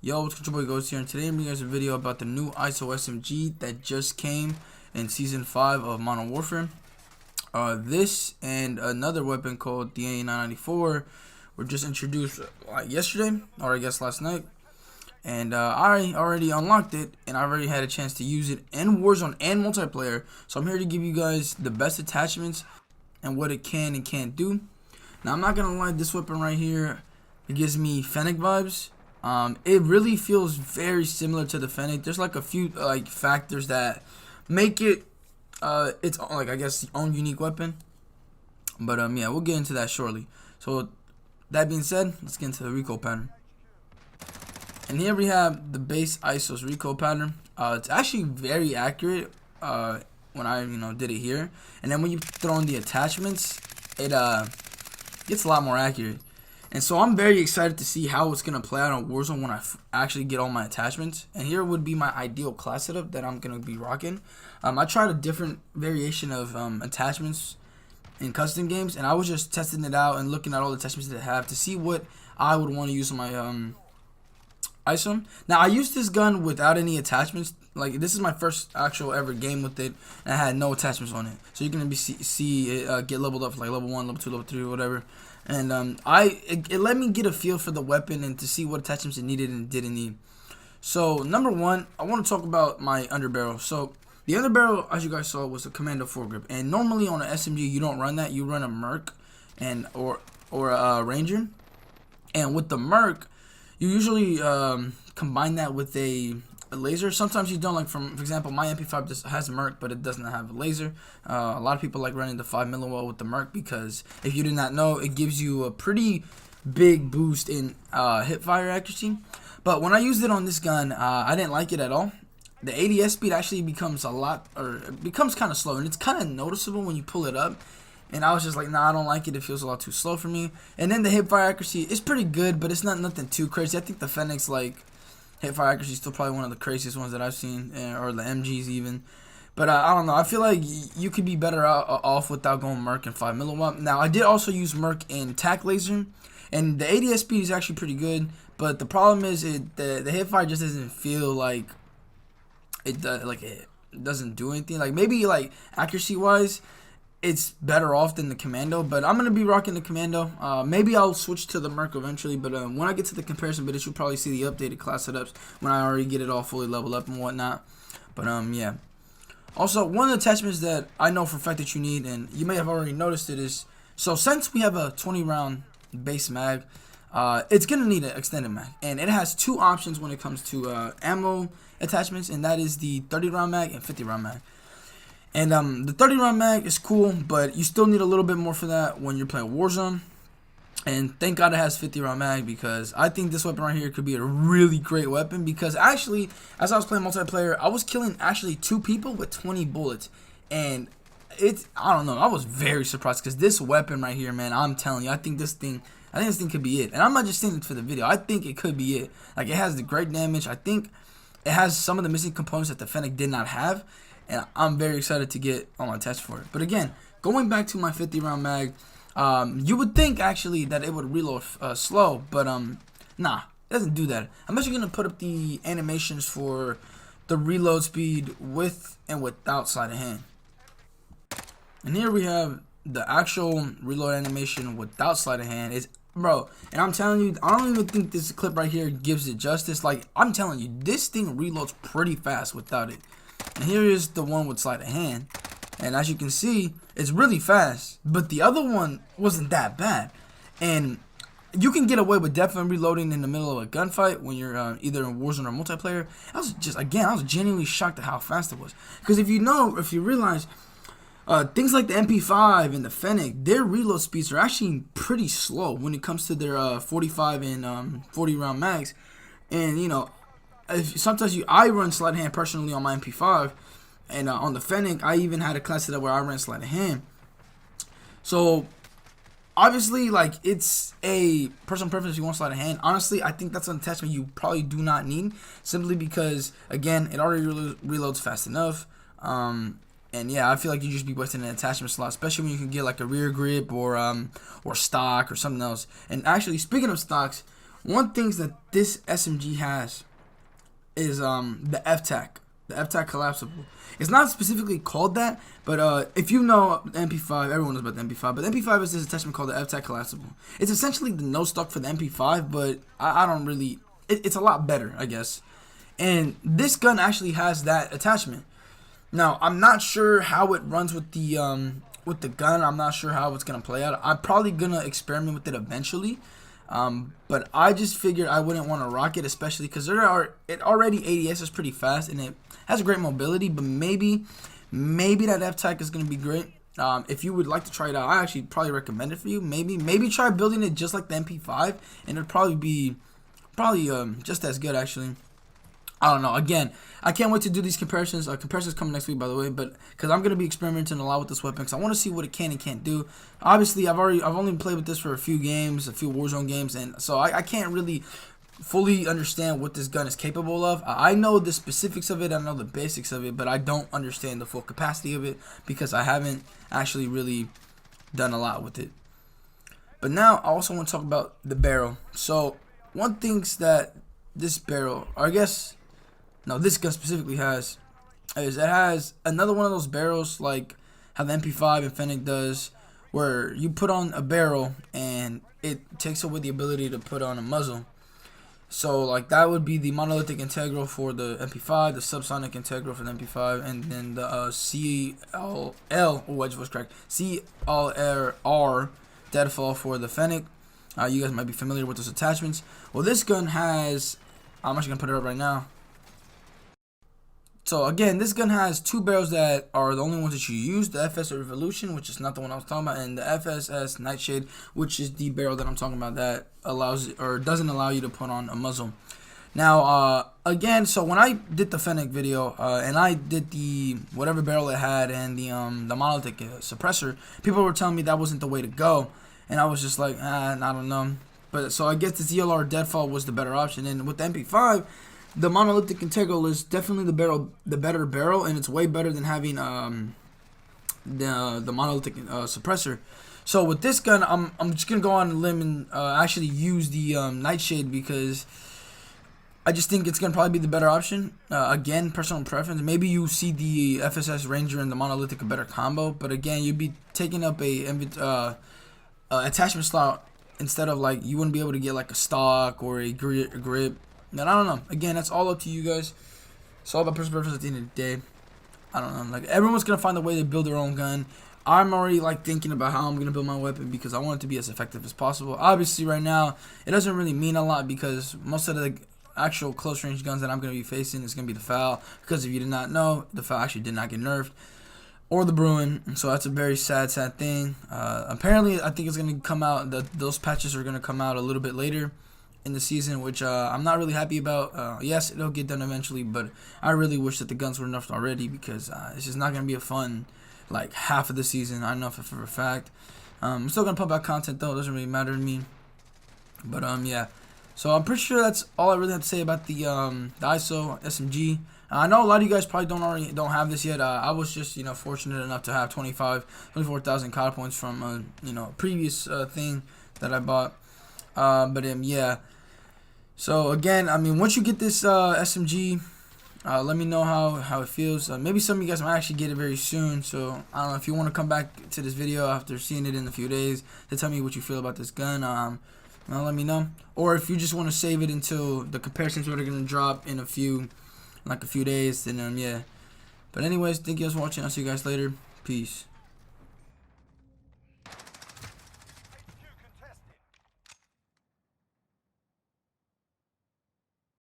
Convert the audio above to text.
Yo, what's good, your boy Ghost here, and today I'm bringing you guys a video about the new ISO SMG that just came in Season 5 of Modern Warfare. This and another weapon called the A994 were just introduced yesterday, or I guess last night. And I already unlocked it, and I already had a chance to use it in Warzone and multiplayer. So I'm here to give you guys the best attachments and what it can and can't do. Now, I'm not going to lie, this weapon right here, it gives me Fennec vibes. It really feels very similar to the Fennec. There's like a few factors that make it its I guess own unique weapon. But yeah, we'll get into that shortly. So that being said, let's get into the recoil pattern. And here we have the base ISO's recoil pattern. It's actually very accurate when I did it here. And then when you throw in the attachments, it gets a lot more accurate. And so I'm very excited to see how it's going to play out on Warzone when I actually get all my attachments. And here would be my ideal class setup that I'm going to be rocking. I tried a different variation of attachments in custom games. And I was just testing it out and looking at all the attachments that I have to see what I would want to use on my ISO. Now, I used this gun without any attachments. Like, this is my first actual ever game with it. And I had no attachments on it. So you're going to see it get leveled up like level 1, level 2, level 3, whatever. And it let me get a feel for the weapon and to see what attachments it needed and didn't need. So number one, I want to talk about my underbarrel. So the underbarrel, as you guys saw, was a commando foregrip, and normally on an SMG you don't run that. You run a Merc and or a Ranger, and with the Merc you usually combine that with a laser. Sometimes you don't. Like, for example, my MP5 just has a Merc, but it doesn't have a laser. A lot of people like running the 5mm with the Merc because, if you did not know, it gives you a pretty big boost in hip fire accuracy. But when I used it on this gun, I didn't like it at all. The ADS speed actually becomes kind of slow, and it's kind of noticeable when you pull it up. And I was just like, nah, I don't like it. It feels a lot too slow for me. And then the hip fire accuracy is pretty good, but it's not nothing too crazy. I think the Fennec's hip fire accuracy is still probably one of the craziest ones that I've seen, or the MGs even. But I don't know. I feel like you could be better off without going Merc and 5mm. Now, I did also use Merc in TAC laser, and the ADS speed is actually pretty good. But the problem is the hip fire just doesn't feel like it does. Like, it doesn't do anything. Like, maybe accuracy wise, it's better off than the commando, but I'm going to be rocking the commando. Maybe I'll switch to the Merc eventually, but when I get to the comparison video, you'll probably see the updated class setups when I already get it all fully leveled up and whatnot. But yeah. Also, one of the attachments that I know for a fact that you need, and you may have already noticed it, is, so since we have a 20-round base mag, it's going to need an extended mag. And it has two options when it comes to ammo attachments, and that is the 30-round mag and 50-round mag. And the 30-round mag is cool, but you still need a little bit more for that when you're playing Warzone. And thank God it has 50-round mag, because I think this weapon right here could be a really great weapon. Because actually, as I was playing multiplayer, I was killing actually 2 people with 20 bullets. And I don't know, I was very surprised, because this weapon right here, man, I'm telling you, I think this thing could be it. And I'm not just saying it for the video. I think it could be it. Like, it has the great damage. I think it has some of the missing components that the Fennec did not have. And I'm very excited to get all my tests for it. But again, going back to my 50-round mag, you would think actually that it would reload slow, but nah, it doesn't do that. I'm actually going to put up the animations for the reload speed with and without sleight of hand. And here we have the actual reload animation without sleight of hand. Bro, and I'm telling you, I don't even think this clip right here gives it justice. Like, I'm telling you, this thing reloads pretty fast without it. And here is the one with sleight of hand, and as you can see, it's really fast, but the other one wasn't that bad. And you can get away with definitely reloading in the middle of a gunfight when you're either in Warzone or multiplayer. I was genuinely shocked at how fast it was, because if you realize things like the MP5 and the Fennec, their reload speeds are actually pretty slow when it comes to their 45 and 40 round mags. And sometimes I run sleight of hand personally on my MP5, and on the Fennec, I even had a class setup where I ran sleight of hand. So obviously, it's a personal preference if you want sleight of hand. Honestly, I think that's an attachment you probably do not need, simply because, again, it already reloads fast enough. And yeah, I feel like you just be wasting an attachment slot, especially when you can get like a rear grip or stock or something else. And actually, speaking of stocks, one things that this SMG has is the F-Tac. The F-Tac collapsible. It's not specifically called that, but if you know the MP5, everyone knows about the MP5. But the MP5 is this attachment called the F-Tac collapsible. It's essentially the no stock for the MP5, but I don't really. It's a lot better, I guess. And this gun actually has that attachment. Now I'm not sure how it runs with the gun. I'm not sure how it's gonna play out. I'm probably gonna experiment with it eventually. But I just figured I wouldn't want to rock it, especially because it already ADS is pretty fast and it has great mobility. But maybe that F-Tac is gonna be great. If you would like to try it out, I actually probably recommend it for you. Maybe try building it just like the MP5, and it'd probably be just as good actually. I don't know. Again, I can't wait to do these comparisons. Comparisons coming next week, by the way. But because I'm gonna be experimenting a lot with this weapon, because I want to see what it can and can't do. Obviously, I've only played with this for a few games, a few Warzone games, and so I can't really fully understand what this gun is capable of. I know the specifics of it, I know the basics of it, but I don't understand the full capacity of it because I haven't actually really done a lot with it. But now I also want to talk about the barrel. So one thing's that this barrel, or I guess. No, this gun specifically has it has another one of those barrels like how the MP5 and Fennec does, where you put on a barrel and it takes away the ability to put on a muzzle. So like that would be the monolithic integral for the MP5, the subsonic integral for the MP5, and then the CLR deadfall for the Fennec. You guys might be familiar with those attachments. Well, this gun has. I'm actually gonna put it up right now. So again, this gun has two barrels that are the only ones that you use, the FS Revolution, which is not the one I was talking about, and the FSS Nightshade, which is the barrel that I'm talking about that allows or doesn't allow you to put on a muzzle. Now, again, so when I did the Fennec video, and I did the whatever barrel it had and the monolithic suppressor, people were telling me that wasn't the way to go, and I was just like, I don't know. But so I guess the ZLR Deadfall was the better option, and with the MP5, the monolithic integral is definitely the better barrel, and it's way better than having the monolithic suppressor. So with this gun, I'm just gonna go on a limb and actually use the Nightshade because I just think it's gonna probably be the better option. Again, personal preference. Maybe you see the FSS Ranger and the monolithic a better combo, but again, you'd be taking up a attachment slot instead of like you wouldn't be able to get like a stock or a grip. And I don't know. Again, that's all up to you guys. It's all about personal preference at the end of the day. I don't know. Like everyone's gonna find a way to build their own gun. I'm already like thinking about how I'm gonna build my weapon because I want it to be as effective as possible. Obviously, right now it doesn't really mean a lot because most of the actual close range guns that I'm gonna be facing is gonna be the FAL. Because if you did not know, the FAL actually did not get nerfed, or the Bruin. So that's a very sad thing. Apparently, I think it's gonna come out. Those patches are gonna come out a little bit later in the season, which I'm not really happy about. Yes, it'll get done eventually, but I really wish that the guns were nerfed already because it's just not gonna be a fun like half of the season. I know for a fact. I'm still gonna pump out content though. It doesn't really matter to me. But yeah. So I'm pretty sure that's all I really have to say about the ISO SMG. I know a lot of you guys probably don't have this yet. I was just fortunate enough to have 24,000 COD points from a previous thing that I bought. But yeah. So again, I mean, once you get this SMG, let me know how it feels. Maybe some of you guys might actually get it very soon. So I don't know if you want to come back to this video after seeing it in a few days to tell me what you feel about this gun. Let me know. Or if you just want to save it until the comparisons are gonna drop in a few days, then yeah. But anyways, thank you guys for watching. I'll see you guys later. Peace.